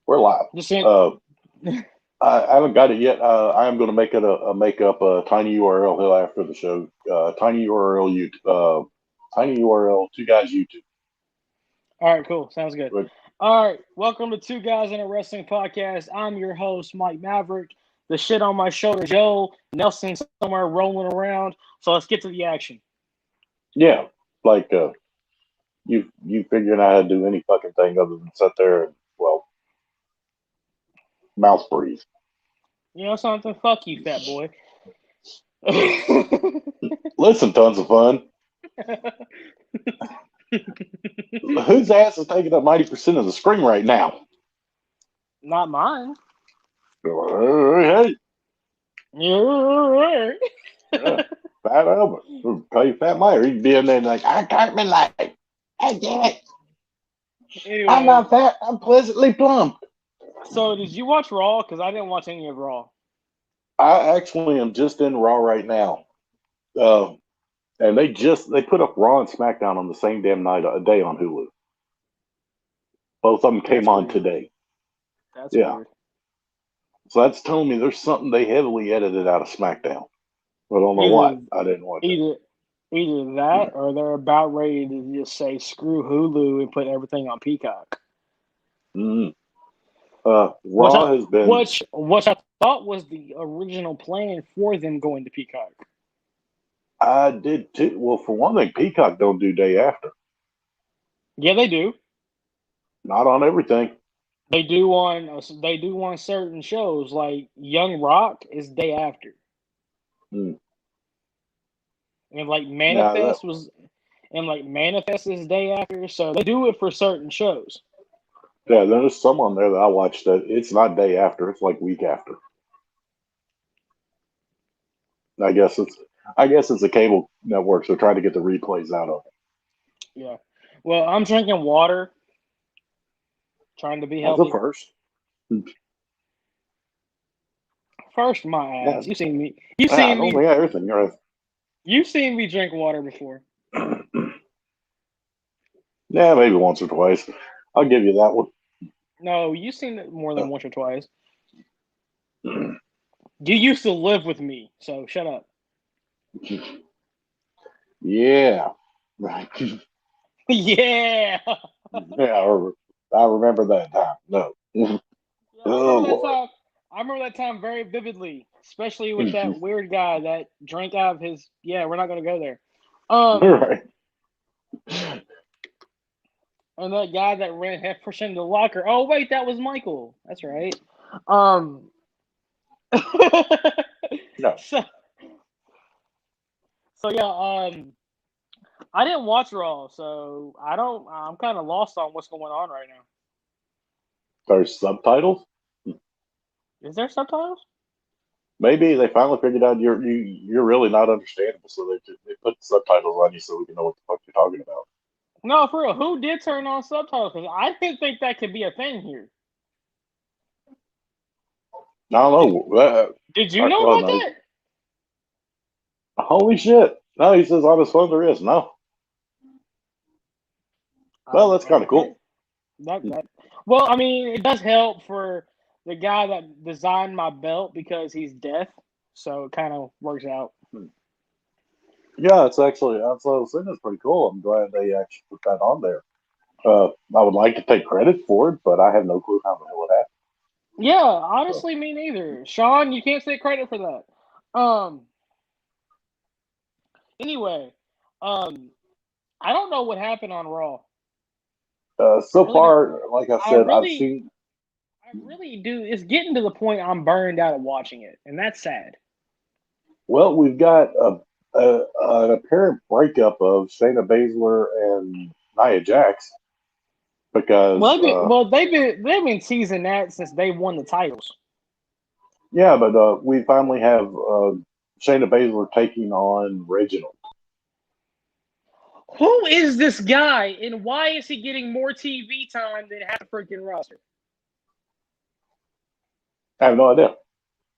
We're live. Just saying. I haven't got it yet. I am going to make it a make up a tiny URL hill after the show. Tiny URL YouTube. Tiny URL. Two guys YouTube. All right, cool. Sounds good. But All right, welcome to Two Guys in a Wrestling Podcast. I'm your host, Mike Maverick. The shit on my shoulder, Joe Nelson, somewhere rolling around. So let's get to the action. yeah, like you figuring out how to do any fucking thing other than sit there and mouth breathe. You know something? Fuck you, fat boy. Listen, tons of fun. Whose ass is taking up 90% of the screen right now? Not mine. Hey, You're right. yeah, Fat Albert. Call you Fat Meyer. He'd be in there like, I can't be like, I get it. Anyway, I'm not fat. I'm pleasantly plump. so did you watch Raw? Because I didn't watch any of Raw. I actually am just in Raw right now. And they put up Raw and SmackDown on the same damn night a day on Hulu. Both of them came That's on weird. today. That's Yeah. weird. So that's telling me there's something they heavily edited out of SmackDown. I don't know what. I didn't watch it. Either that or they're about ready to just say screw Hulu and put everything on Peacock. Mm. Raw has been. Which I thought was the original plan for them going to Peacock. I did too. Well, for one thing, Peacock don't do day after. Yeah, they do. Not on everything. They do on certain shows like Young Rock is day after. Mm. And like Manifest is day after, so they do it for certain shows. Yeah, there's some on there that I watched that it's not day after, it's like week after. I guess it's a cable network, so trying to get the replays out of it. Yeah. Well, I'm drinking water, trying to be That's healthy. the first. First, my ass. Yeah. You seen me. I don't think everything. You're right. You've seen me drink water before. Yeah, maybe once or twice. I'll give you that one. No, you've seen it more than once or twice. You used to live with me, so shut up. Yeah. Yeah. Yeah, I remember that time. No. I remember that time very vividly, especially with that weird guy that drank out of his. Yeah, we're not gonna go there. Right. And that guy that ran headfirst into the locker. Oh wait, that was Michael. That's right. No. So yeah. I didn't watch Raw, so I'm kind of lost on what's going on right now. There's subtitles. Is there subtitles? Maybe they finally figured out you're really not understandable, so they put subtitles on you so we can know what the fuck you're talking about. No, for real. Who did turn on subtitles? Because I didn't think that could be a thing here. I don't know. Did you know about that? Holy shit! No, he says on his phone there is no. Well, that's kind of cool. Well, I mean, it does help for the guy that designed my belt because he's deaf, so it kind of works out. Yeah, it's actually, I was saying, it's pretty cool. I'm glad they actually put that on there. I would like to take credit for it, but I have no clue how the hell it happened. Yeah, honestly, me neither. Sean, you can't take credit for that. Anyway, I don't know what happened on Raw. So far, like I said, I've seen. I really do. It's getting to the point I'm burned out of watching it, and that's sad. Well, we've got an apparent breakup of Shayna Baszler and Nia Jax because they've been teasing that since they won the titles. Yeah, but we finally have Shayna Baszler taking on Reginald. Who is this guy, and why is he getting more TV time than half the freaking roster? I have no idea.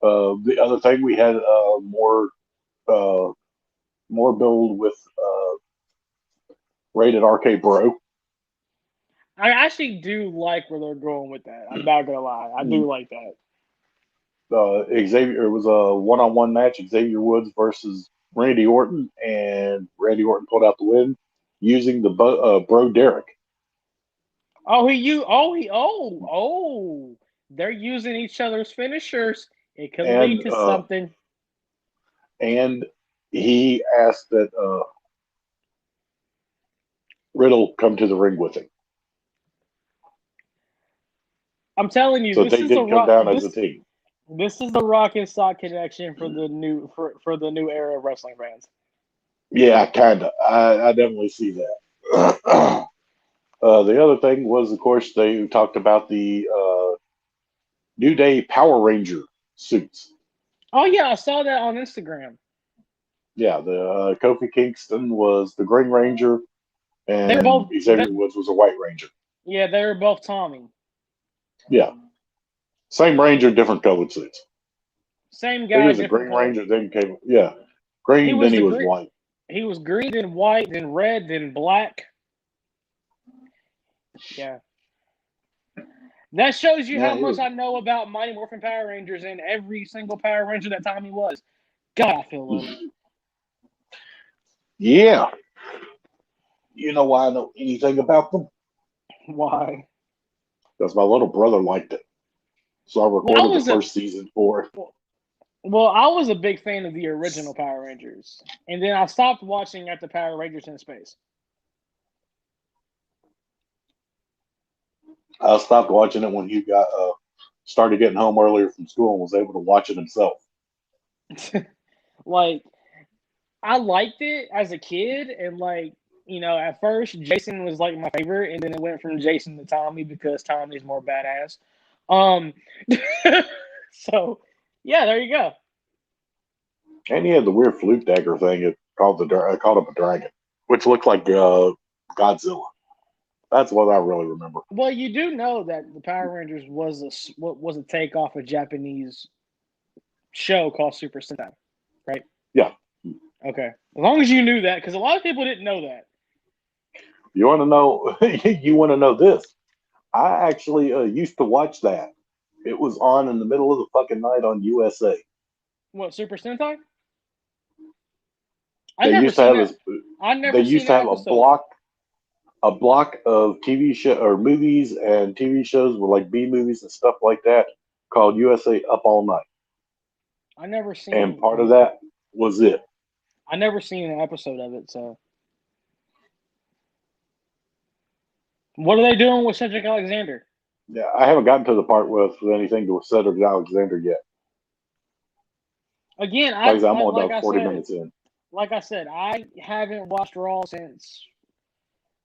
The other thing, we had more build with Rated RK Bro. I actually do like where they're going with that. I'm not gonna lie, I do like that. Xavier, it was a one-on-one match. Xavier Woods versus Randy Orton, and Randy Orton pulled out the win using the Bro Derek. They're using each other's finishers. It could And lead to something. And he asked that Riddle come to the ring with him. I'm telling you, So this they is did come down as a team. This is the Rock and Sock connection for the new era of wrestling fans. Yeah, kind of. I definitely see that. The other thing was, of course, they talked about the New Day Power Ranger suits. Oh yeah, I saw that on Instagram. Yeah, the Kofi Kingston was the Green Ranger, and Xavier Woods was a White Ranger. Yeah, they were both Tommy. Yeah, same Ranger, different colored suits. Same guy. He was a Green Ranger, then came green, then he was white. He was green, then white, then red, then black. Yeah. That shows you how much I know about Mighty Morphin Power Rangers and every single Power Ranger that Tommy was. God, I feel low. Yeah. You know why I know anything about them? Why? Because my little brother liked it. So I recorded the first season for it. Well, I was a big fan of the original Power Rangers. And then I stopped watching after Power Rangers in Space. I stopped watching it when he got started getting home earlier from school and was able to watch it himself. Like, I liked it as a kid, and at first Jason was like my favorite, and then it went from Jason to Tommy because Tommy's more badass. So yeah, there you go. And he had the weird flute dagger thing. It called up a dragon, which looked like Godzilla. That's what I really remember. Well, you do know that the Power Rangers was a takeoff a Japanese show called Super Sentai, right? Yeah. Okay. As long as you knew that, because a lot of people didn't know that. You want to know? You want to know this? I actually used to watch that. It was on in the middle of the fucking night on USA. What, Super Sentai? They used to have a block of TV show or movies and TV shows with like B movies and stuff like that called USA Up All Night. I never seen. And part of that was it. I never seen an episode of it. So, what are they doing with Cedric Alexander? Yeah, I haven't gotten to the part with anything to Cedric Alexander yet. Again, I'm only about 40 minutes in. Like I said, I haven't watched Raw since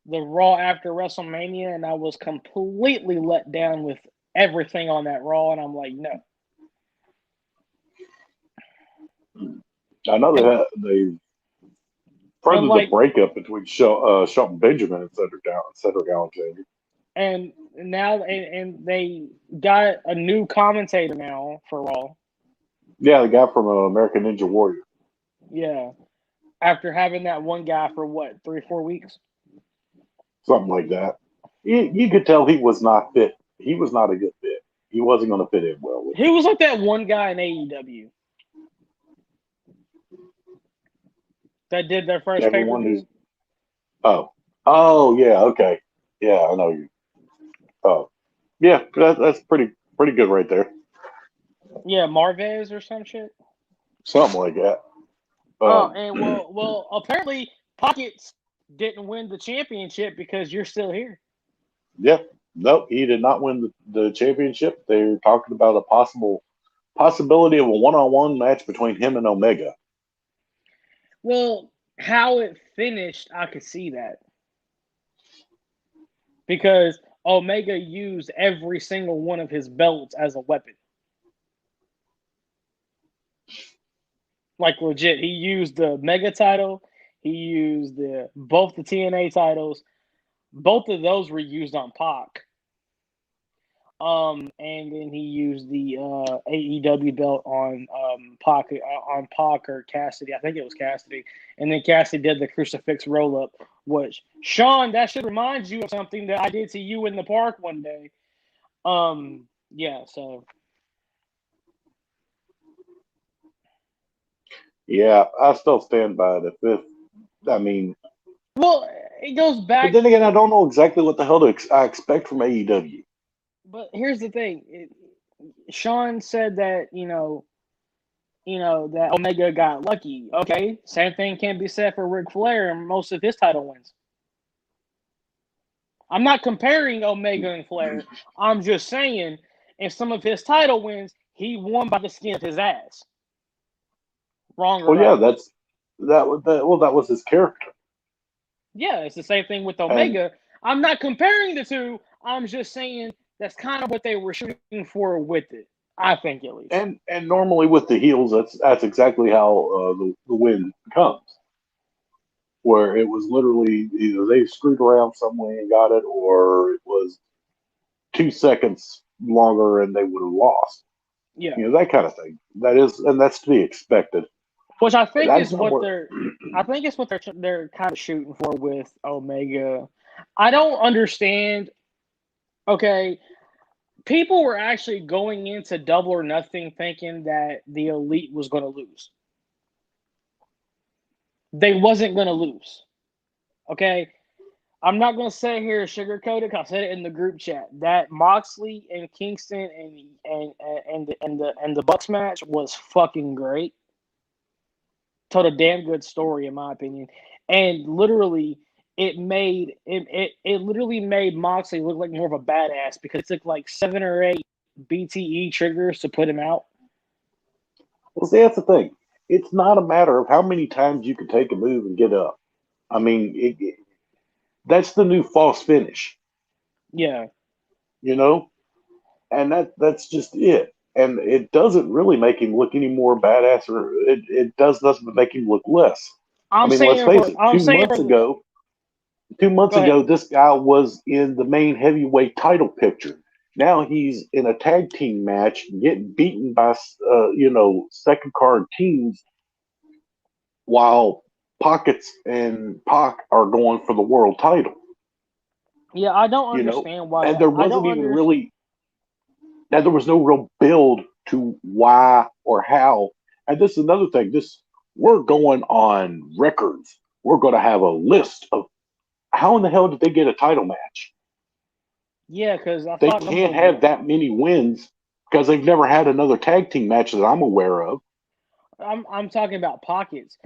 the Raw after WrestleMania, and I was completely let down with everything on that Raw, and I'm like, no. I know they furthered the breakup between Shelton Benjamin and Cedric Alexander. And now, and they got a new commentator now for Raw. Yeah, the guy from American Ninja Warrior. Yeah. After having that one guy for what, 3-4 weeks? Something like that. You could tell he was not fit. He was not a good fit. He wasn't going to fit in well with He was like that one guy in AEW that did their first pay-per-view. Oh, yeah, okay. Yeah, I know you. Oh, yeah, that's pretty good right there. Yeah, Marvez or some shit. Something like that. And well, apparently Pockets didn't win the championship because you're still here. Yeah, nope, he did not win the championship. They were talking about a possibility of a one-on-one match between him and Omega. Well, how it finished, I could see that. Because Omega used every single one of his belts as a weapon. Like legit, he used the Mega title. He used both the TNA titles. Both of those were used on Pac. And then he used the AEW belt on Pac or Cassidy. I think it was Cassidy. And then Cassidy did the crucifix roll up, which Sean, that should remind you of something that I did to you in the park one day. Yeah, so Yeah, I still stand by it. I mean, well, it goes but back. then again, I don't know exactly what the hell I expect from AEW. But here's the thing: Sean said that that Omega got lucky. Okay, same thing can be said for Ric Flair and most of his title wins. I'm not comparing Omega and Flair. I'm just saying, in some of his title wins, he won by the skin of his ass. Wrong or Well, yeah, right? that was his character. Yeah, it's the same thing with And Omega. I'm not comparing the two. I'm just saying that's kind of what they were shooting for with it. I think at least. and normally with the heels, that's exactly how the win comes. Where it was literally either they screwed around some way and got it, or it was 2 seconds longer and they would have lost. Yeah. That kind of thing. That's to be expected. Which I think That's is not what where. they're kind of shooting for with Omega. I don't understand. Okay, people were actually going into Double or Nothing thinking that the Elite was going to lose. They wasn't going to lose. Okay, I'm not going to sit here and sugarcoat it. I said it in the group chat that Moxley and Kingston and the Bucks match was fucking great. Told a damn good story in my opinion, and literally it literally made Moxley look like more of a badass because it took like 7 or 8 BTE triggers to put him out. Well, see, that's the thing. It's not a matter of how many times you can take a move and get up. I mean, that's the new false finish. Yeah, And that's just it. And it doesn't really make him look any more badass, or it does nothing but make him look less. I mean, let's face it. I'm saying Two months go ahead. ago, this guy was in the main heavyweight title picture. Now he's in a tag team match, getting beaten by second card teams, while Pockets and Pac are going for the world title. Yeah, I don't understand why And there I wasn't don't even understand. really, and there was no real build to why or how. And this is another thing. We're going on records. We're going to have a list of how in the hell did they get a title match? Yeah, because I They thought some of can't have that many wins because they've never had another tag team match that I'm aware of. I'm talking about Pockets.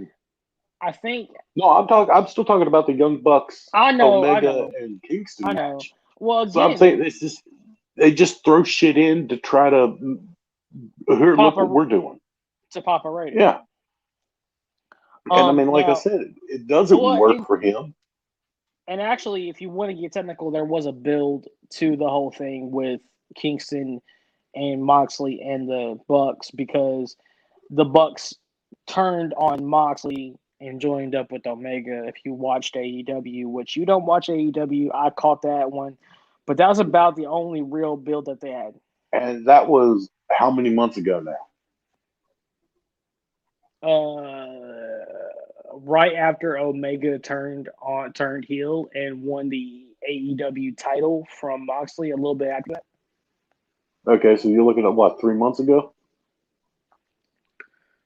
I think No, I'm still talking about the Young Bucks, I know. Omega, and Kingston match. Well, So I'm again, saying they just throw shit in to try to here. Look what we're doing. To pop a rating. Yeah. And I mean, like I now, said, it doesn't work for him. And actually, if you want to get technical, there was a build to the whole thing with Kingston and Moxley and the Bucks because the Bucks turned on Moxley and joined up with Omega. If you watched AEW, which you don't watch AEW, I caught that one, but that was about the only real build that they had. And that was how many months ago now? Right after Omega turned heel and won the AEW title from Moxley a little bit after that. Okay, so you're looking at what, 3 months ago?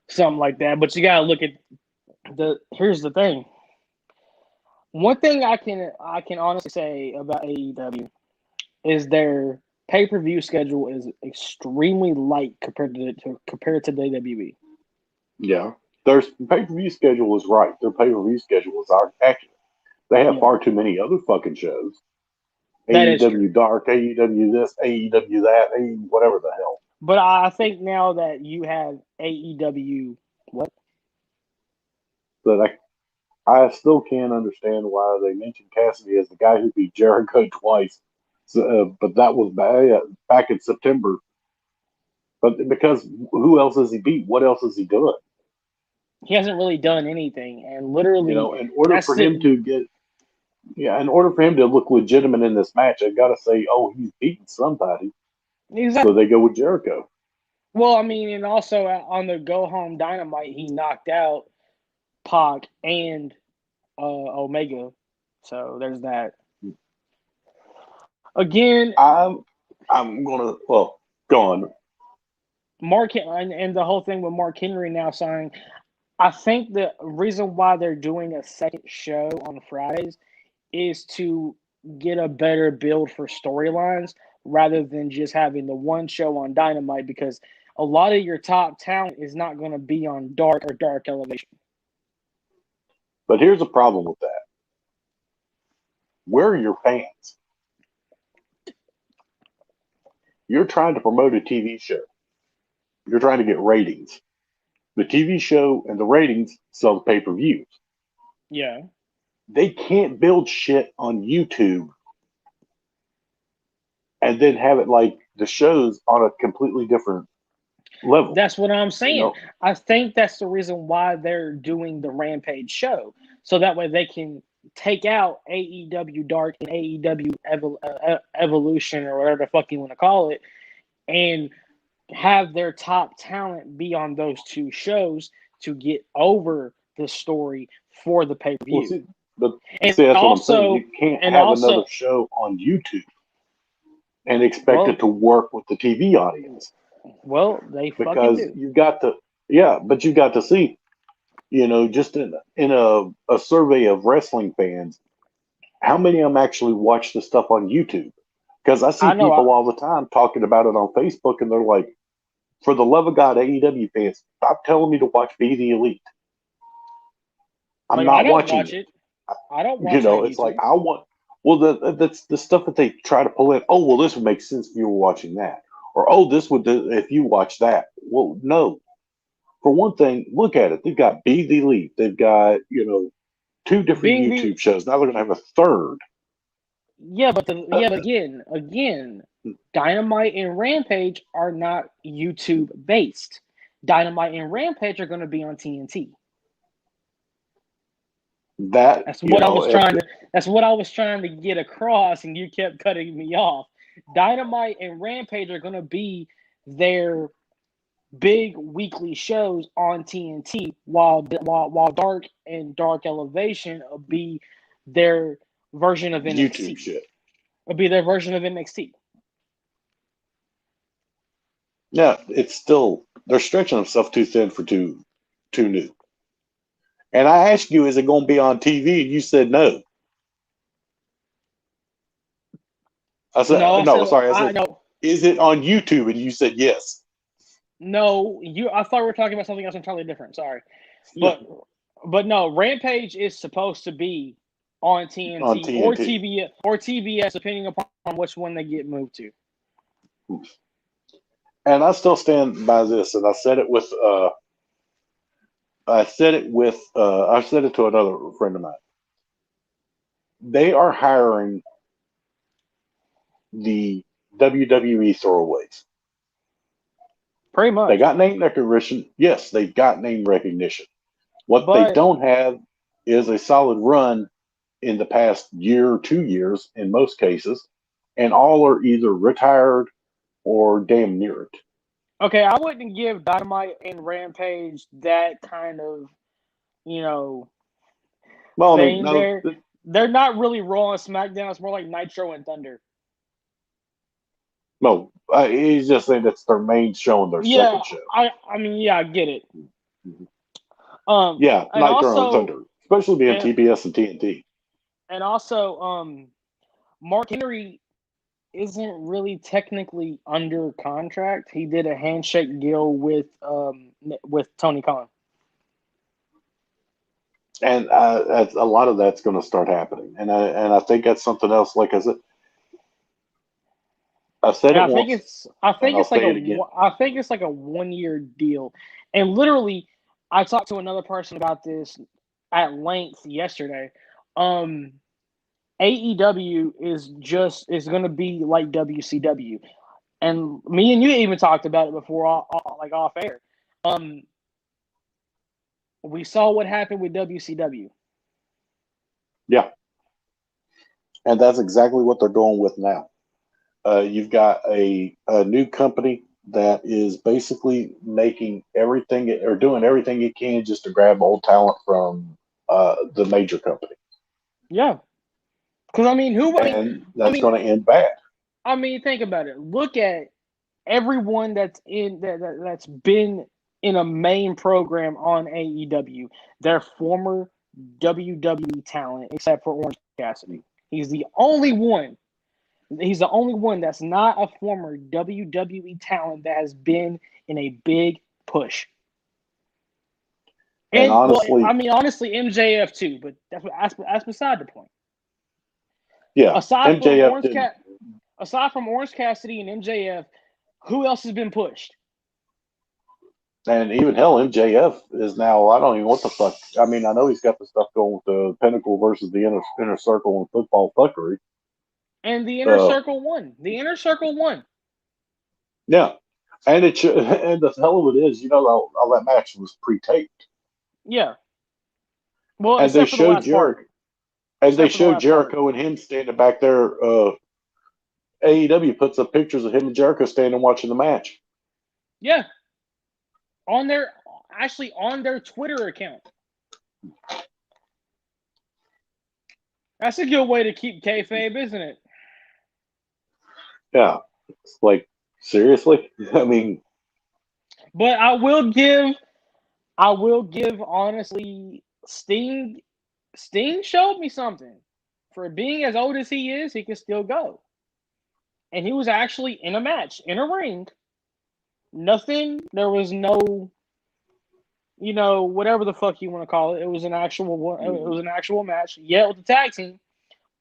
Something like that. But you gotta look at here's the thing. One thing I can honestly say about AEW is their pay-per-view schedule is extremely light compared to WWE. Yeah. Their pay-per-view schedule is right. Their pay-per-view schedule is accurate. They have far too many other fucking shows. That AEW Dark, AEW this, AEW that, whatever the hell. But I think now that you have AEW, what? But I still can't understand why they mentioned Cassidy as the guy who beat Jericho twice. So, but that was back in September. But because who else has he beat? What else has he done? He hasn't really done anything, and literally, in order for him to look legitimate in this match, I got to say, oh, he's beaten somebody. Exactly. So they go with Jericho. Well, I mean, and also on the Go Home Dynamite, he knocked out Pac and Omega. So there's that. Again, I'm gonna go on. Mark and the whole thing with Mark Henry now signing. I think the reason why they're doing a second show on Fridays is to get a better build for storylines rather than just having the one show on Dynamite, because a lot of your top talent is not going to be on Dark or Dark Elevation. But here's the problem with that. Where are your fans? You're trying to promote a TV show. You're trying to get ratings. The TV show and the ratings sell the pay-per-views. Yeah. They can't build shit on YouTube and then have it like the shows on a completely different level. That's what I'm saying. You know? I think that's the reason why they're doing the Rampage show. So that way they can take out AEW Dark and AEW Evolution, or whatever the fuck you want to call it, and have their top talent be on those two shows to get over the story for the pay per Well, view. that's what I'm saying. You can't have another show on YouTube and expect it to work with the TV audience. Well, they because fucking do. you got to, but you got to see, just in a survey of wrestling fans, how many of them actually watch the stuff on YouTube? Because I see people all the time talking about it on Facebook, and they're like, for the love of God, AEW fans, stop telling me to watch Be the Elite. I'm not watching it. I don't watch it. It's like, I want, that's the stuff that they try to pull in. Oh, well, this would make sense if you were watching that. Or, oh, this would, if you watch that. Well, no. For one thing, look at it. They've got Be the Elite. They've got, two different YouTube shows. Now they're going to have a third. Yeah, but again, Dynamite and Rampage are not YouTube based. Dynamite and Rampage are going to be on TNT. That's what I was trying to get across, and you kept cutting me off. Dynamite and Rampage are going to be their big weekly shows on TNT, while Dark and Dark Elevation will be their version of NXT. YouTube shit. It'll be their version of NXT. Yeah, it's still, they're stretching themselves too thin for too new. And I asked you, is it going to be on TV? And you said no. I said, no. Is it on YouTube? And you said yes. No, I thought we were talking about something else entirely different. Sorry. But no, Rampage is supposed to be on TNT, or TBS, depending upon which one they get moved to. And I still stand by this, and I said it to another friend of mine. They are hiring the WWE throwaways. Pretty much. They got name recognition. Yes, they've got name recognition. What they don't have is a solid run in the past year or 2 years in most cases, and all are either retired or damn near it. Okay, I wouldn't give Dynamite and Rampage that kind of, thing there. They're not really Raw and SmackDown. It's more like Nitro and Thunder. No, he's just saying that's their main show and their second show. I mean, I get it. Nitro and Thunder, especially being TBS and TNT. And also, Mark Henry isn't really technically under contract. He did a handshake deal with Tony Khan. And a lot of that's going to start happening, and I think that's something else. Like I said, I think it's like a 1 year deal, and literally, I talked to another person about this at length yesterday. AEW is going to be like WCW, and me and you even talked about it before, off air. We saw what happened with WCW. Yeah. And that's exactly what they're going with now. You've got a new company that is basically making everything or doing everything it can just to grab old talent from the major company, Yeah, because I mean, who? and I that's mean, going to end bad. I mean, think about it. Look at everyone that's been in a main program on AEW. They're former WWE talent, except for Orange Cassidy. He's the only one. He's the only one that's not a former WWE talent that has been in a big push. And And well, I honestly, mean, honestly, MJF too, but that's beside the point. yeah, Aside from MJF didn't. Aside from Orange Cassidy and MJF, who else has been pushed? And even hell, MJF is now. I don't even know what the fuck. I mean, I know he's got the stuff going with the Pinnacle versus the inner circle and football fuckery. And the inner Uh, circle won. The inner circle won. yeah, and it should, and the hell of it is, all that match was pre-taped, Yeah. Well, and they except for the showed last part. Jericho, and they Except for the showed last part. Jericho and him standing back there. AEW puts up pictures of him and Jericho standing watching the match. Yeah. On their Twitter account. That's a good way to keep kayfabe, isn't it? Yeah, it's like seriously. I mean, But I will give honestly, Sting showed me something. For being as old as he is, he can still go. And he was actually in a match, in a ring. Nothing, there was no, whatever the fuck you want to call it. It was an actual match, yeah, with the tag team.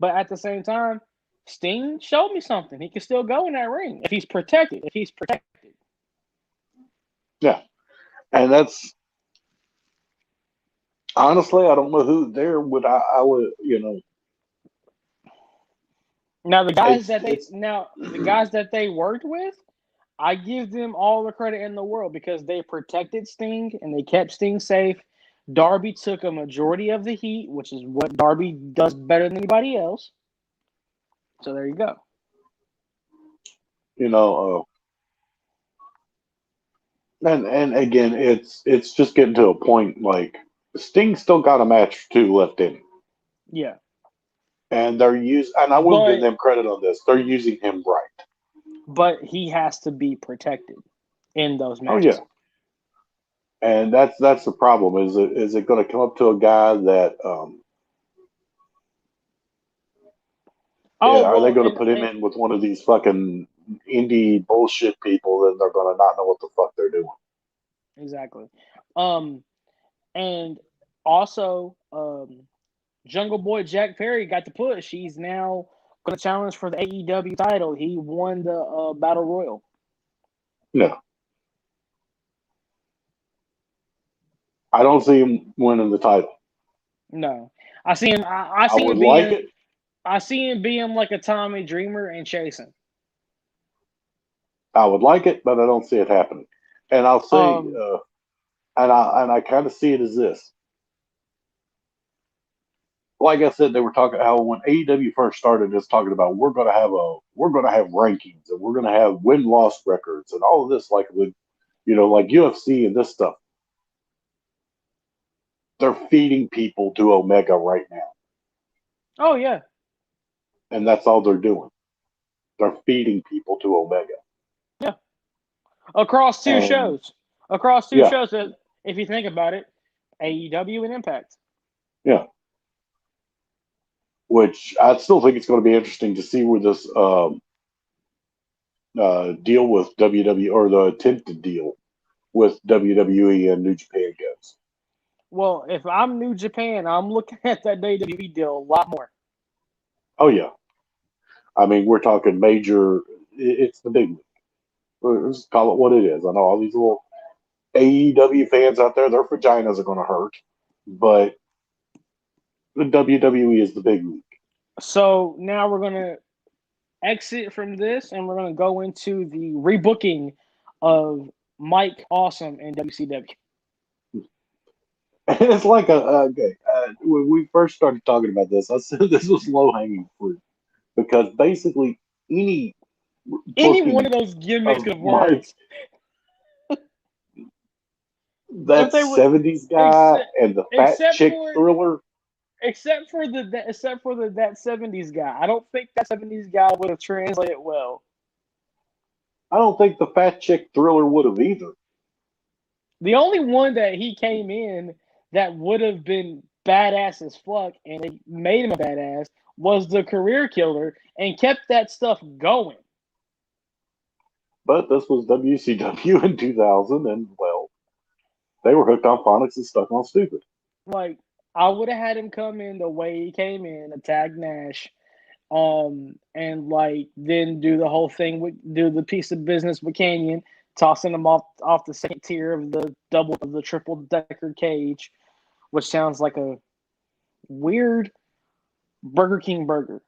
But at the same time, Sting showed me something. He can still go in that ring if he's protected. yeah, and that's honestly, I don't know who there would I would Now the guys it's that they worked with, I give them all the credit in the world because they protected Sting and they kept Sting safe. Darby took a majority of the heat, which is what Darby does better than anybody else. So there you go. you know and again, it's just getting to a point like Sting still got a match or two left in him. Yeah. And and I will give But them credit on this. They're using him right. but he has to be protected in those Oh matches. yeah. And that's the problem. Is it going to come up to a guy that Oh are they well, going to put him in with one of these fucking indie bullshit people? Then they're going to not know what the fuck they're doing. exactly. And also, Jungle Boy Jack Perry got the push. He's now going to challenge for the AEW title. He won the Battle Royal. No, I don't see him winning the title. No, I see him. I I see would him like being. it. I see him being like a Tommy Dreamer and chasing. I would like it, but I don't see it happening. And I'll say, and I kind of see it as this. Like I said, they were talking how when AEW first started, it's talking about we're going to have rankings and we're going to have win loss records and all of this, like with like UFC and this stuff. They're feeding people to Omega right now, Oh yeah, and that's all they're doing. They're feeding people to Omega. yeah. Across two And shows. Across two yeah, shows. If you think about it, AEW and Impact. yeah. Which I still think it's going to be interesting to see where this deal with WWE or the attempted deal with WWE and New Japan goes. Well, if I'm New Japan, I'm looking at that WWE deal a lot more. Oh yeah, I mean we're talking major. It's the big league. Let's call it what it is. I know all these little AEW fans out there, their vaginas are going to hurt, but the WWE is the big league. So now we're gonna exit from this, and we're gonna go into the rebooking of Mike Awesome in WCW. It's like okay. When we first started talking about this, I said this was low hanging fruit because basically any Any booking one of those gimmicks of could Mike, work. that If they would, 70s guy except and the fat except chick for thriller. that 70s guy. I don't think that 70s guy would have translated well. I don't think the fat chick thriller would have either. The only one that he came in that would have been badass as fuck and they made him a badass was the career killer and kept that stuff going. But this was WCW in 2000, and well, they were hooked on phonics and stuck on stupid. Like, I would have had him come in the way he came in, attack Nash, and like then do the whole thing with do the piece of business with Canyon, tossing him off the second tier of the triple decker cage, which sounds like a weird Burger King burger.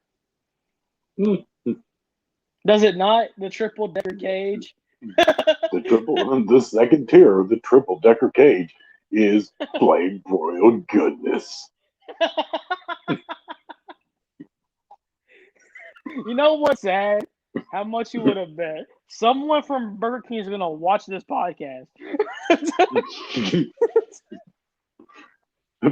Does it not? The triple decker cage. The second tier of the triple decker cage is flame broiled goodness. You know what's sad? How much you would have bet. Someone from Burger King is gonna watch this podcast.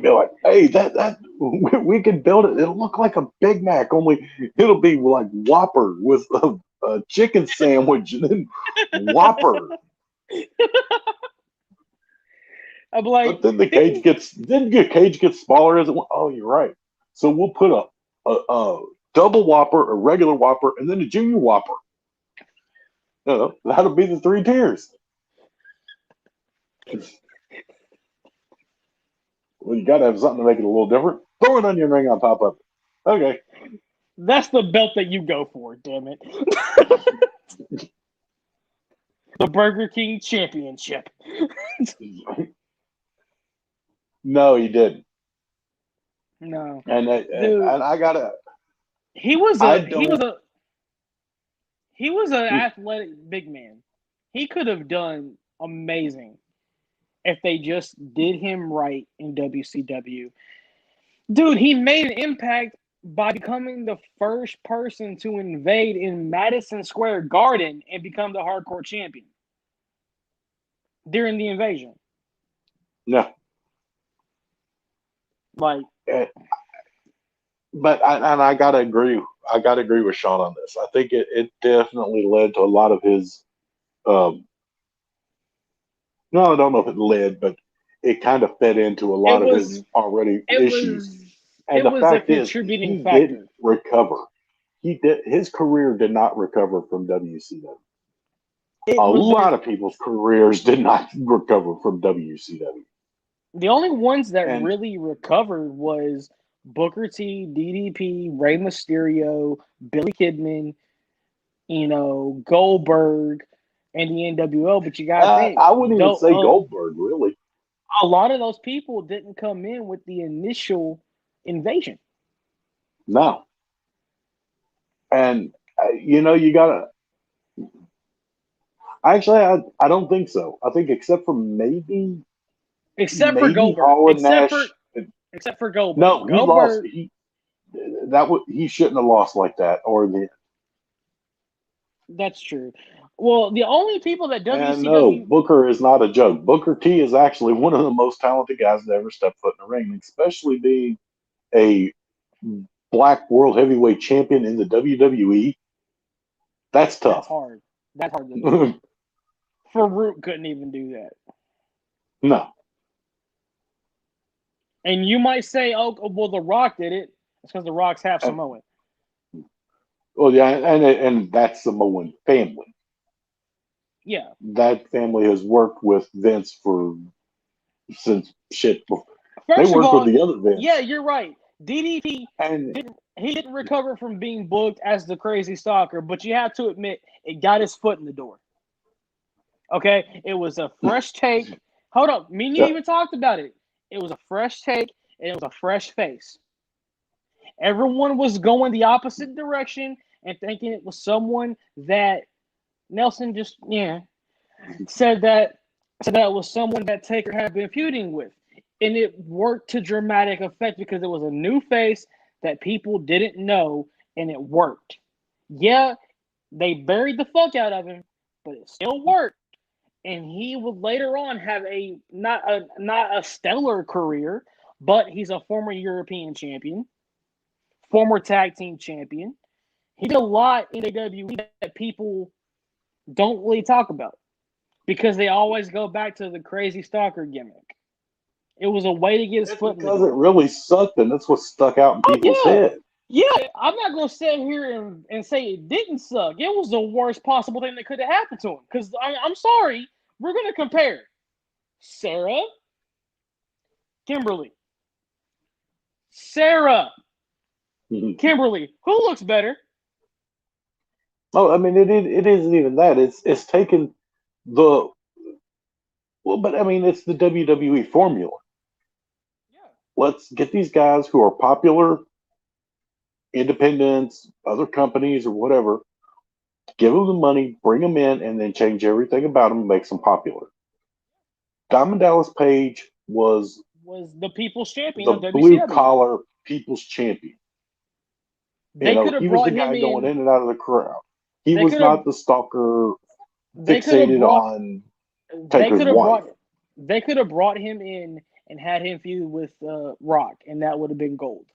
Be like, hey, that we can build it. It'll look like a Big Mac, only it'll be like Whopper with a chicken sandwich and then Whopper. I'm like, But then the cage gets smaller as it went. Oh, you're right. So we'll put a double Whopper, a regular Whopper, and then a junior Whopper. That'll be the 3 tiers. Well, you got to have something to make it a little different. Throw an onion ring on top of it. Okay. that's the belt that you go for, damn it. The Burger King Championship. No, he didn't. No. And I gotta. He was I an don't- athletic big man. He could have done amazing if they just did him right in WCW. Dude, he made an impact by becoming the first person to invade in Madison Square Garden and become the hardcore champion during the invasion. No. Like, But I gotta agree. I gotta agree with Sean on this. I think it definitely led to a lot of his. No, I don't know if it led, but it kind of fed into a lot of his already issues. And the fact is, he didn't recover. His career did not recover from WCW. A lot of people's careers did not recover from WCW. The only ones that really recovered was Booker T, DDP, Rey Mysterio, Billy Kidman, Goldberg, and the NWO. But you got to think. I wouldn't even say Goldberg, really. A lot of those people didn't come in with the initial invasion. No. And, you got to. Actually, I don't think so. I think except for maybe. Except for Goldberg. Except for Goldberg. No, he lost. He shouldn't have lost like that. That's true. Well, the only people that WCW. No, Booker is not a joke. Booker T is actually one of the most talented guys that ever stepped foot in the ring, especially being a black world heavyweight champion in the WWE. That's tough. That's hard to do. Farouk couldn't even do that. No. And you might say, oh, well, The Rock did it. It's because The Rock's half Samoan. Well, yeah, and that's Samoan family. Yeah. That family has worked with Vince since shit. They worked with the other Vince. Yeah, you're right. DDP didn't recover from being booked as the crazy stalker, but you have to admit it got his foot in the door. Okay? It was a fresh take. Hold up. Me and you even talked about it. It was a fresh take, and it was a fresh face. Everyone was going the opposite direction and thinking it was someone that Nelson said that was someone that Taker had been feuding with. And it worked to dramatic effect because it was a new face that people didn't know, and it worked. Yeah, They buried the fuck out of him, but it still worked. And he would later on have a not a stellar career, but he's a former European champion, former tag team champion. He did a lot in WWE that people don't really talk about because they always go back to the crazy stalker gimmick. It was a way to get his It's foot in the because it door. really sucked, and that's what stuck out in people's Yeah, head. yeah. I'm not gonna sit here and say it didn't suck. It was the worst possible thing that could have happened to him. Because I'm sorry, we're gonna compare Sarah, Kimberly, Sarah, Kimberly. Who looks better? Oh, I mean, it isn't even that. It's taken the but I mean, it's the WWE formula. Yeah. Let's get these guys who are popular, independents, other companies, or whatever. Give them the money, bring them in, and then change everything about them and makes them popular. Diamond Dallas Page was Was the people's champion the of blue WCW. collar people's champion. They could He have was the brought him guy going in. in and out of the crowd. He They was could have. not the stalker They could have fixated brought. on They Taker's could have wife. brought. They could have brought him in and had him feud with Rock, and that would have been gold.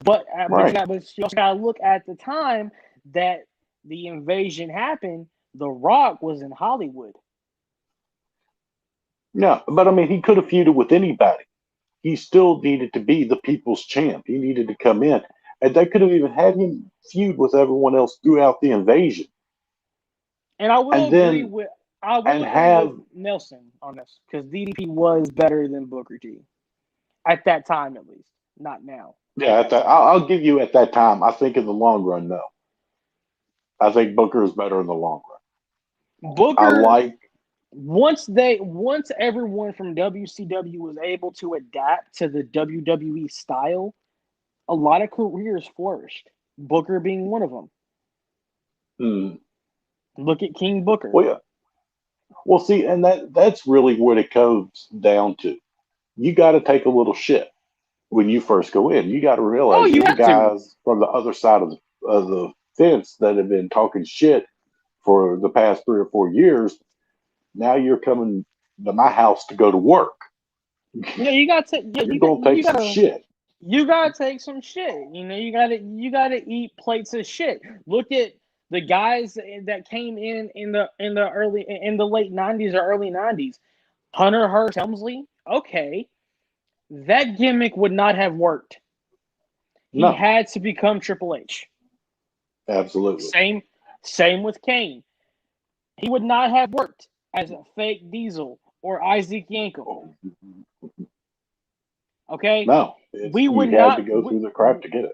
But Right. you also got to look at the time that the invasion happened. The Rock was in Hollywood. Yeah, but I mean, he could have feuded with anybody. He still needed to be the people's champ. He needed to come in. And they could have even had him feud with everyone else throughout the invasion. And And then, I will and agree with have, Nelson on this because DDP was better than Booker T at that time, at least. Not now. yeah, I'll give you at that time. I think in the long run, no. I think Booker is better in the long run. I Booker like, once everyone from WCW was able to adapt to the WWE style, a lot of careers flourished. Booker being one of them. hmm, Look at King Booker. well, yeah. Well, see, and that's really what it comes down to. You got to take a little shit when you first go in. You got to Oh, realize you you're the have to. guys from the other side of the fence that have been talking shit for the past 3 or 4 years. Now you're coming to my house to go to work. Yeah, you got to. Yeah, You're gonna take some shit. you gotta take some shit. You gotta eat plates of shit. Look at the guys that came in the late '90s or early '90s. Hunter Hearst Helmsley. Okay, that gimmick would not have worked. He No, had to become Triple H. absolutely. Same with Kane. He would not have worked as a fake Diesel or Isaac Yankem. Okay, No, we would he had to not. go through the crap to get it.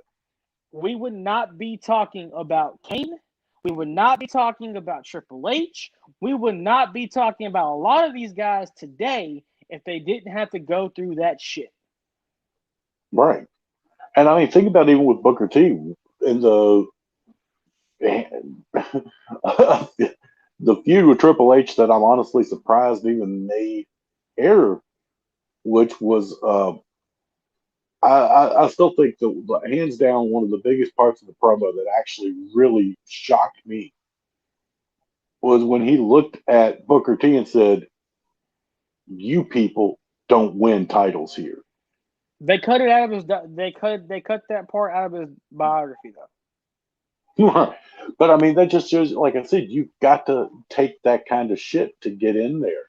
We would not be talking about Kane. We would not be talking about Triple H. We would not be talking about a lot of these guys today if they didn't have to go through that shit. Right. And I mean, think about even with Booker T in the the feud with Triple H that I'm honestly surprised even made air, which was I still think the hands down one of the biggest parts of the promo that actually really shocked me was when he looked at Booker T and said, "You people don't win titles here." They cut it out of his. They cut that part out of his biography though. But I mean, that just shows, like I said, you've got to take that kind of shit to get in there.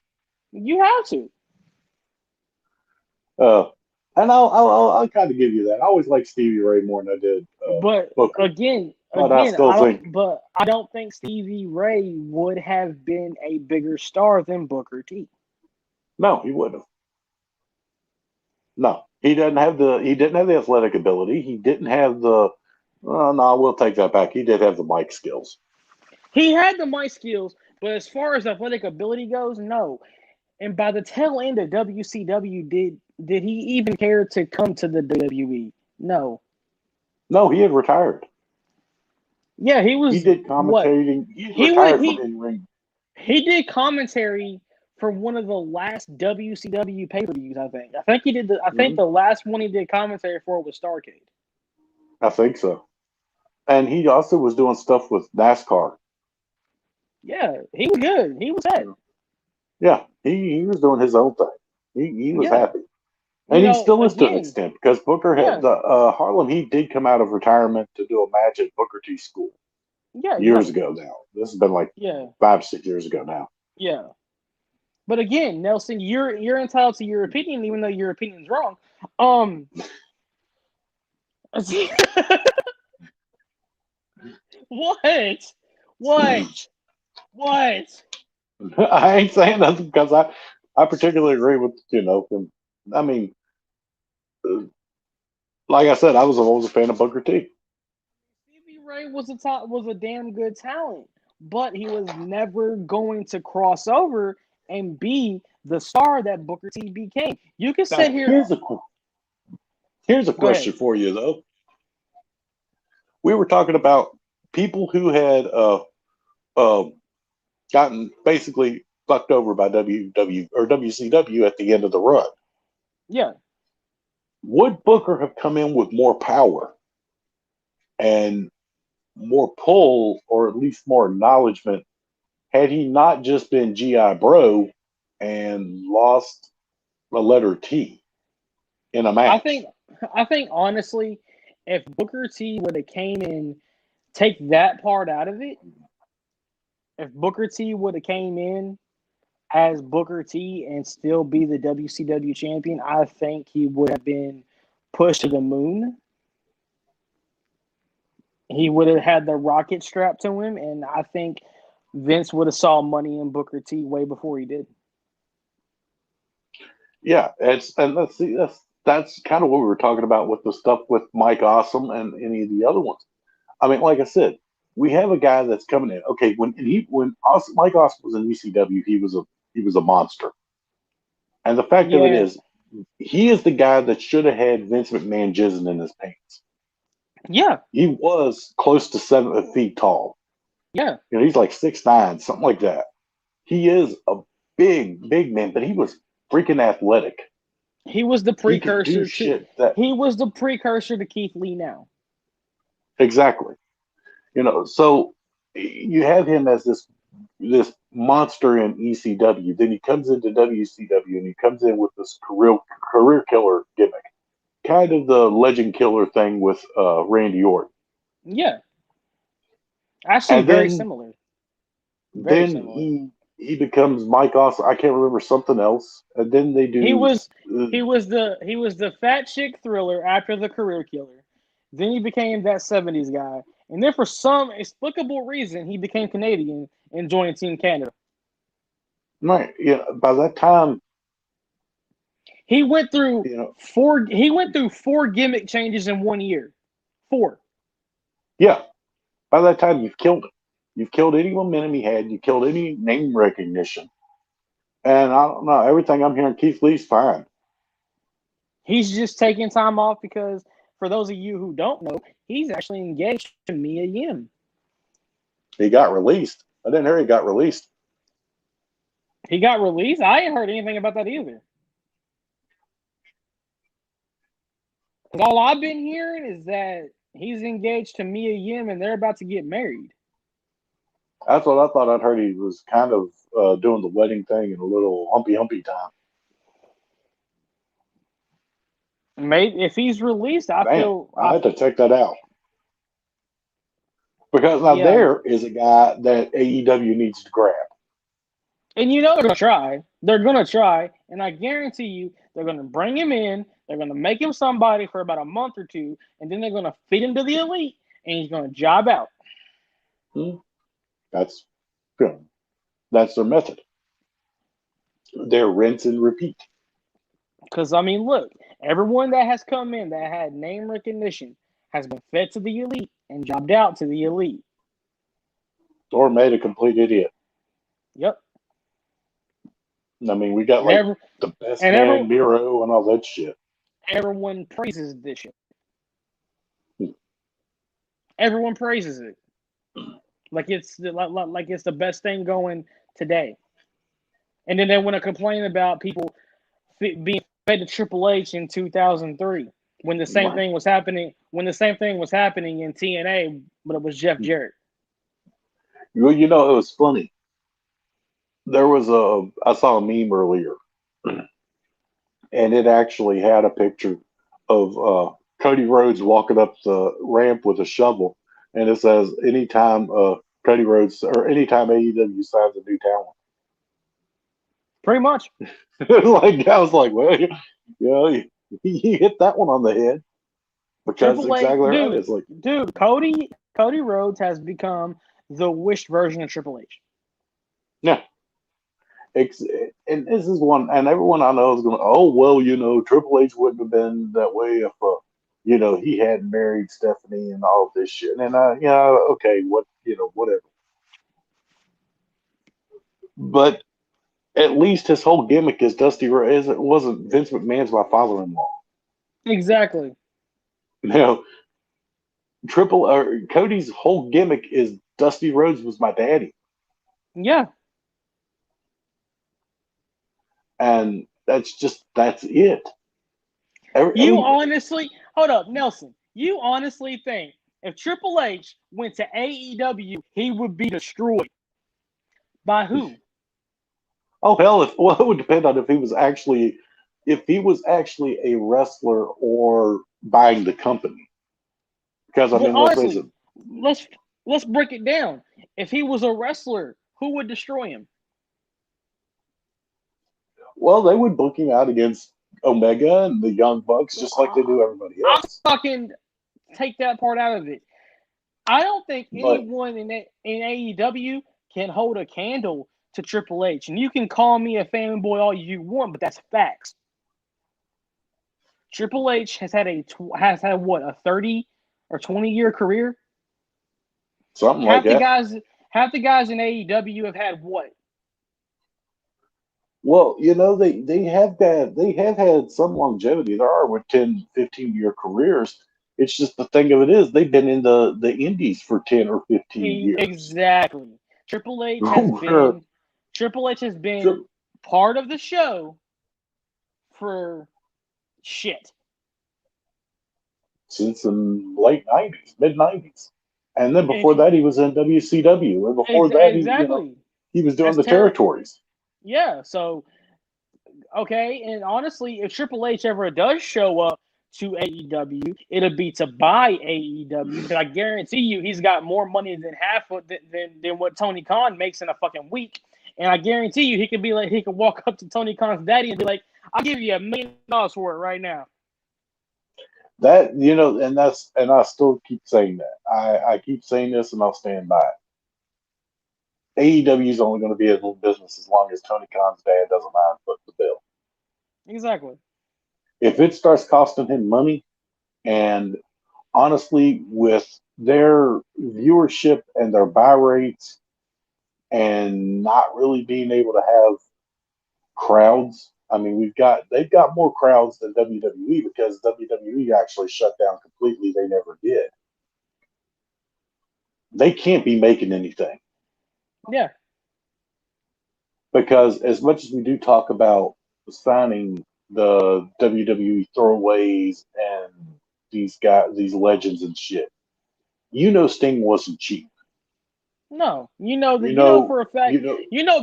You have to. Uh, and I'll kind of give you that. I always liked Stevie Ray more than I did But Booker. again, But I still think I don't think Stevie Ray would have been a bigger star than Booker T. no, he wouldn't have. No, he didn't have the athletic ability. He didn't have the. No, we'll take that back. He did have the mic skills. He had the mic skills, but as far as athletic ability goes, no. And by the tail end of WCW, did he even care to come to the WWE? No. No, he had retired. Yeah, he He was did what? commentating. He retired from He in ring. he did commentary for one of the last WCW pay-per-views, I think. I think Mm-hmm. the last one he did commentary for was Starrcade. I think so. And he also was doing stuff with NASCAR. Yeah, he was good. He was set. Yeah, he was doing his own thing. He was Yeah, happy. And he still is to an again, extent because Booker yeah, had the Harlem Heat did come out of retirement to do a match at Booker T school yeah, years ago now. This has been like yeah, 5, 6 years ago now. yeah. But again, Nelson, you're entitled to your opinion, even though your opinion's wrong. What? What? What? I ain't saying nothing because I particularly agree with him. I mean, uh, like I said, I was always a fan of Booker T. Stevie Ray was a damn good talent, but he was never going to cross over and be the star that Booker T became. You can Now sit here. here's a Go ahead. question for you though. We were talking about people who had uh, gotten basically fucked over by WW or WCW at the end of the run. Yeah. Would Booker have come in with more power and more pull, or at least more acknowledgement, had he not just been GI Bro and lost a letter T in a I match? think I think honestly, if Booker T would have came in, take that part out of it, if Booker T would have came in as Booker T and still be the WCW champion, I think he would have been pushed to the moon. He would have had the rocket strapped to him, and I think Vince would have saw money in Booker T way before he did. Yeah, and let's see that's kind of what we were talking about with the stuff with Mike Awesome and any of the other ones. I mean, like I said, we have a guy that's coming in. Okay, Mike Awesome was in ECW, he was a monster. And the fact of it Yeah, is, he is the guy that should have had Vince McMahon jizzing in his pants. yeah, He was close to 7 feet tall. yeah. He's like 6'9", something like that. He is a big, big man, but he was freaking athletic. He was the He could do precursor to shit that he was the precursor to Keith Lee now. exactly. So you have him as this monster in ECW. Then he comes into WCW and he comes in with this career killer gimmick, kind of the legend killer thing with Randy Orton. Yeah. Actually And very then similar. Very then similar. he becomes Mike Awesome. I can't remember something else. And then they He do. was Uh, he was the fat chick thriller after the career killer. Then he became that 70s guy. And then for some explicable reason he became Canadian and joined Team Canada. right. By that time, He went through you know, four gimmick changes in 1 year. Four. yeah. By that time, you've killed him. You've killed any momentum he had. You killed any name recognition. And I don't know. Everything I'm hearing, Keith Lee's fine. He's just taking time off because for those of you who don't know, he's actually engaged to Mia Yim. He got released. I didn't hear he got released. He got released. I ain't heard anything about that either. All I've been hearing is that he's engaged to Mia Yim and they're about to get married. That's what I thought. I'd heard he was kind of doing the wedding thing in a little humpy time. Maybe if he's released, Damn, I had to check that out. Because now yeah. there is a guy that AEW needs to grab. And they're gonna try. They're gonna try, and I guarantee you they're gonna bring him in, they're gonna make him somebody for about a month or two, and then they're gonna feed him to the elite and he's gonna job out. That's good. That's their method. They're rinse and repeat. Because I mean, look, everyone that has come in that had name recognition has been fed to the elite and jobbed out to the elite. Or made a complete idiot. Yep. I mean, we got the best man, Miro, and all that shit. Everyone praises this shit. Hmm. Everyone praises it. Like it's the best thing going today. And then they want to complain about people being fed to Triple H in 2003 when the same thing was happening. When the same thing was happening in TNA, but it was Jeff Jarrett. Well, it was funny. I saw a meme earlier, and it actually had a picture of Cody Rhodes walking up the ramp with a shovel, and it says, "Anytime Cody Rhodes or anytime AEW signs a new talent." Pretty much. Like I was like, well, yeah, you hit that one on the head because Triple H, exactly right. It's like, Cody Rhodes has become the wished version of Triple H. yeah, it's, and this is one, and everyone I know is going, oh well, Triple H wouldn't have been that way if, he hadn't married Stephanie and all of this shit. And okay, whatever. But at least his whole gimmick is Dusty Rhodes. It wasn't Vince McMahon's my father-in-law. Exactly. Now, Cody's whole gimmick is Dusty Rhodes was my daddy, Yeah. and that's it. Honestly, hold up, Nelson. You honestly think if Triple H went to AEW, he would be destroyed by who? Oh hell, it would depend on if he was actually a wrestler or buying the company. Because I Well, mean, let's face honestly, it. let's break it down. If he was a wrestler, who would destroy him? Well, they would book him out against Omega and the Young Bucks, just like they do everybody I'm else. fucking take that part out of it. I don't think But anyone in AEW can hold a candle to Triple H. And you can call me a fanboy all you want, but that's facts. Triple H has had what, a 30 or 20-year career? something like that. Half the guys in AEW have had what? Well, they have had some longevity. There are with 10, 15-year careers. It's just the thing of it is they've been in the indies for 10 or 15 years. Exactly. Triple H has been part of the show for shit. Since the late 90s, mid 90s. And then before that, he was in WCW. And before that, exactly. he was doing the territories. Yeah. So, okay. And honestly, if Triple H ever does show up to AEW, it'll be to buy AEW, because I guarantee you he's got more money than half of than what Tony Khan makes in a fucking week. And I guarantee you he could walk up to Tony Khan's daddy and be like, "I'll give you $1 million for it right now." That and I still keep saying that. I keep saying this, and I'll stand by it. AEW is only going to be a little business as long as Tony Khan's dad doesn't mind footing the bill. Exactly. If it starts costing him money, and honestly, with their viewership and their buy rates, and not really being able to have crowds. I mean, they've got more crowds than WWE because WWE actually shut down completely. They never did. They can't be making anything. Yeah. Because as much as we do talk about signing the WWE throwaways and these legends and shit, Sting wasn't cheap. No, for a fact,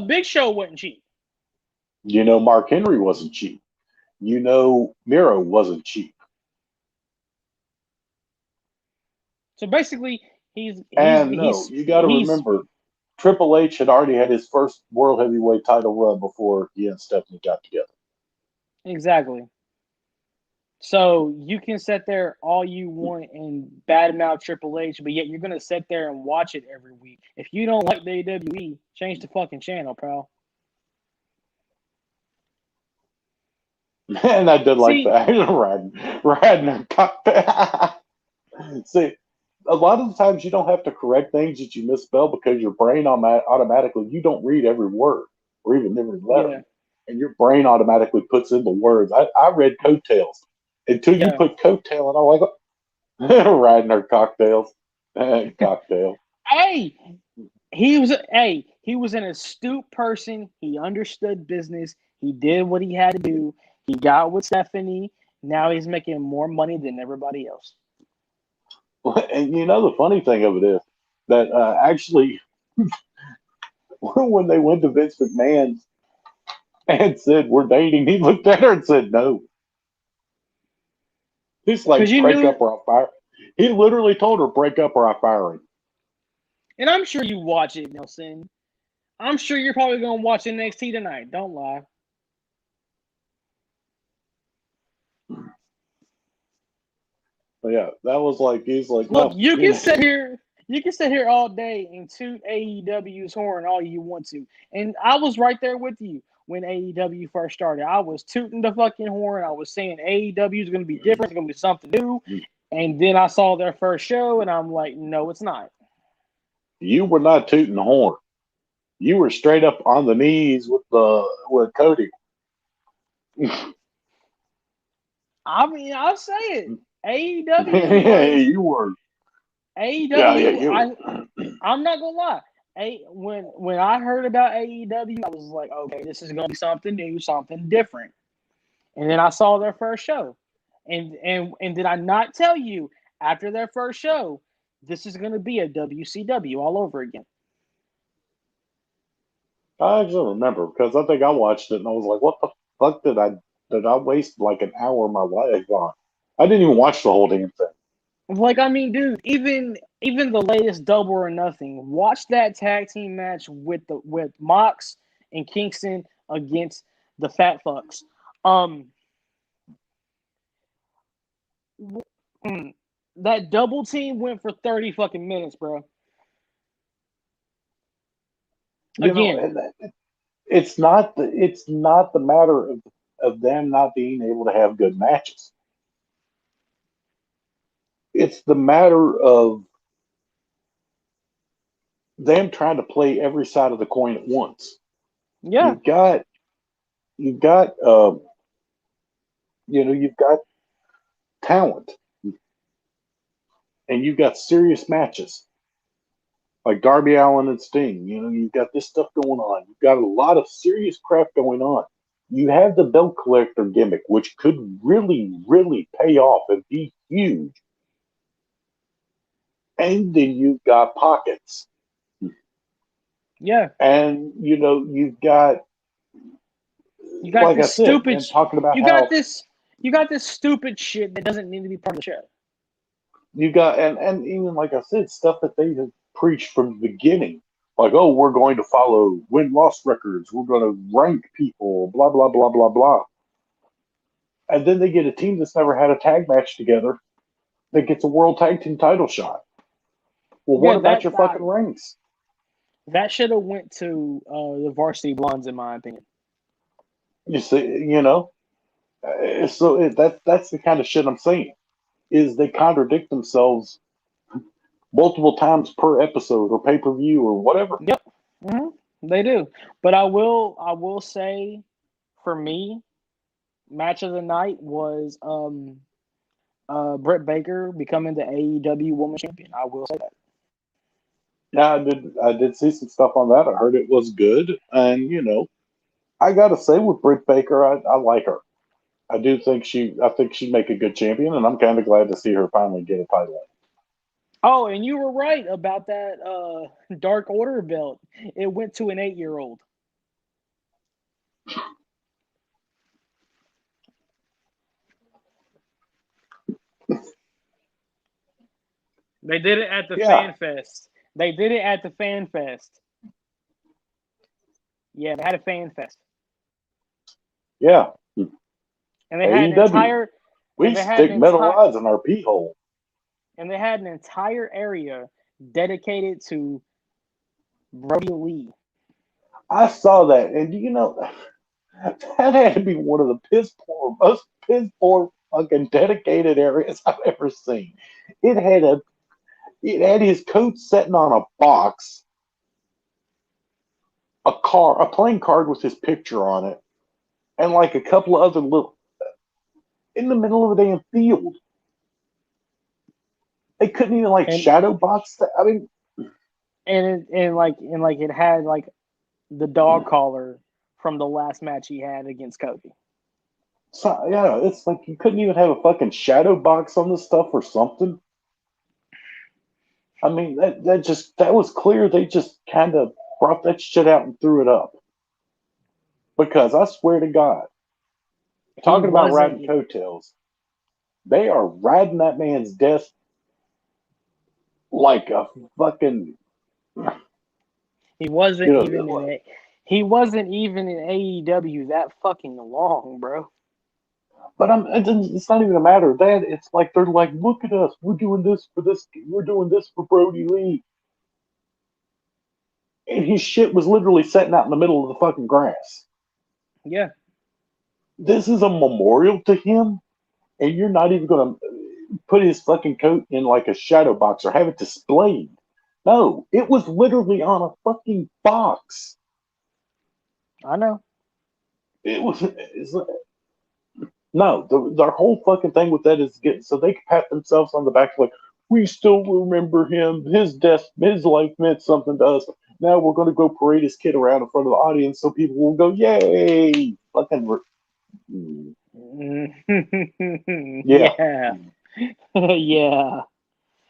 Big Show wasn't cheap. Mark Henry wasn't cheap. Miro wasn't cheap. So basically, you got to remember, Triple H had already had his first World Heavyweight title run before he and Stephanie got together. Exactly. So you can sit there all you want and badmouth Triple H, but yet you're going to sit there and watch it every week. If you don't like the WWE, change the fucking channel, pal. And I did like that. Riding See, a lot of the times you don't have to correct things that you misspell because your brain automatically, you don't read every word or even every letter. Yeah. And your brain automatically puts in the words. I read coattails until you put coattail, and I'm like, riding her cocktails. Cocktail. Hey, he was an astute person. He understood business. He did what he had to do. He got with Stephanie. Now he's making more money than everybody else. And the funny thing of it is that actually when they went to Vince McMahon and said, "We're dating," he looked at her and said, "No." He's Because like, you "Break knew, up or I'll fire." He literally told her, "Break up or I fire him." and I'm sure you watch it, Nelson. I'm sure you're probably going to watch NXT tonight. Don't lie. But yeah, that was like, he's like, Look, "No." you can sit here. You can sit here all day and toot AEW's horn all you want to. And I was right there with you when AEW first started. I was tooting the fucking horn. I was saying AEW is going to be different. It's going to be something new. And then I saw their first show, and I'm like, no, it's not. You were not tooting the horn. You were straight up on the knees with Cody. I mean, I'll say it. AEW Yeah, was you were. Yeah, AEW. you were. I'm not gonna lie. When I heard about AEW, I was like, okay, this is gonna be something new, something different. And then I saw their first show, and did I not tell you after their first show, this is gonna be a WCW all over again? I actually remember because I think I watched it and I was like, "What the fuck did I waste like an hour of my life on?" I didn't even watch the whole damn thing. Like, I mean, dude, even the latest Double or Nothing, watch that tag team match with Mox and Kingston against the Fat Fucks. That double team went for 30 fucking minutes, bro. You know, Again, it's not the matter of them not being able to have good matches. It's the matter of them trying to play every side of the coin at once. yeah, You've got talent and you've got serious matches like Darby Allin and Sting. You've got this stuff going on. You've got a lot of serious crap going on. You have the belt collector gimmick, which could really, really pay off and be huge. And then you've got pockets. yeah. And you've got, You got like I this said, stupid. them talking about You got how this. You got this stupid shit that doesn't need to be part of the show. you got, and even like I said, stuff that they have preached from the beginning. Like, oh, we're going to follow win-loss records. We're going to rank people, blah, blah, blah, blah, blah. And then they get a team that's never had a tag match together that gets a world tag team title shot. Well, what Yeah, about your fucking ranks? that should have went to the Varsity Blondes, in my opinion. You see, that's the kind of shit I'm saying. Is they contradict themselves multiple times per episode or pay per view or whatever. Yep, they do. But I will say, for me, match of the night was Britt Baker becoming the AEW Women's Champion. I will say that. Yeah, I did see some stuff on that. I heard it was good, and I gotta say with Britt Baker, I like her. I think she'd make a good champion, and I'm kind of glad to see her finally get a title. Oh, and you were right about that Dark Order belt. It went to an 8-year-old. They did it at the Fan Fest. They did it at the Fan Fest. Yeah, they had a Fan Fest. Yeah. And they had an entire. We stick metal rods in our pee hole. And they had an entire area dedicated to Brody Lee. I saw that, and that had to be one of the most piss poor fucking dedicated areas I've ever seen. It had his coat sitting on a box, a playing card with his picture on it, and like a couple of other little in the middle of a damn field. They couldn't even shadow box that. I mean, and it had like the dog collar from the last match he had against Cody. So, yeah, it's like you couldn't even have a fucking shadow box on this stuff or something. I mean, that was clear. They just kind of brought that shit out and threw it up. Because I swear to God, talking about riding coattails, they are riding that man's death like a fucking. He wasn't even in AEW that fucking long, bro. But it's not even a matter of that. It's like they're like, look at us. We're doing this for this. We're doing this for Brody Lee. And his shit was literally sitting out in the middle of the fucking grass. Yeah. This is a memorial to him, and you're not even going to put his fucking coat in like a shadow box or have it displayed. No, it was literally on a fucking box. I know. Their whole fucking thing with that is getting so they can pat themselves on the back like, we still remember him. His death, his life meant something to us. Now we're going to go parade his kid around in front of the audience so people will go, yay! Fucking. Yeah. Yeah.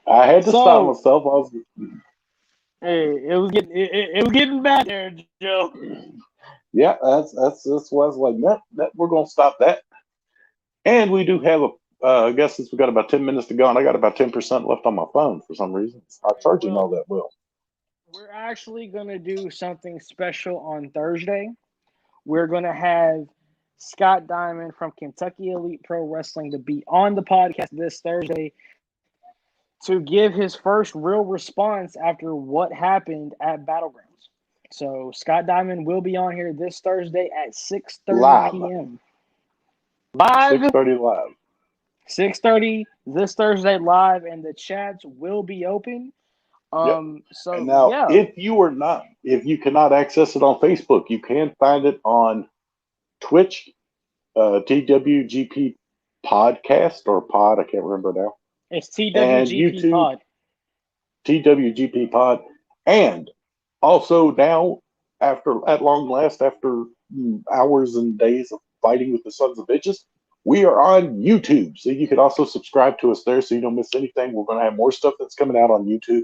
I had to stop myself. It was getting bad there, Joe. Yeah, that's why I was like, that we're gonna stop that. And we do have I guess since we got about 10 minutes to go, and I got about 10% left on my phone for some reason. It's not charging all that well. We're actually gonna do something special on Thursday. We're gonna have Scott Diamond from Kentucky Elite Pro Wrestling to be on the podcast this Thursday to give his first real response after what happened at Battlegrounds. So Scott Diamond will be on here this Thursday at 6:30 p.m. Live. 6:30 live. 6:30 this Thursday live, and the chats will be open. So and now, if you cannot access it on Facebook, you can find it on Twitch, TWGP Podcast or Pod. I can't remember now. It's TWGP Pod. TWGP Pod, and also now, at long last, after hours and days of fighting with the sons of bitches, we are on YouTube. So you can also subscribe to us there so you don't miss anything. We're going to have more stuff that's coming out on YouTube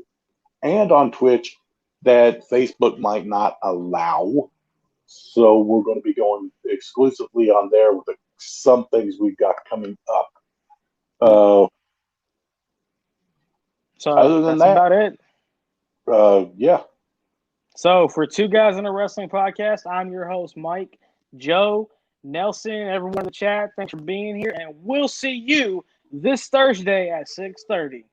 and on Twitch that Facebook might not allow. So we're going to be going exclusively on there with some things we've got coming up. So other than that's about it. Yeah. So for Two Guys in a Wrestling Podcast, I'm your host, Mike, Joe, Nelson, everyone in the chat. Thanks for being here, and we'll see you this Thursday at 6:30.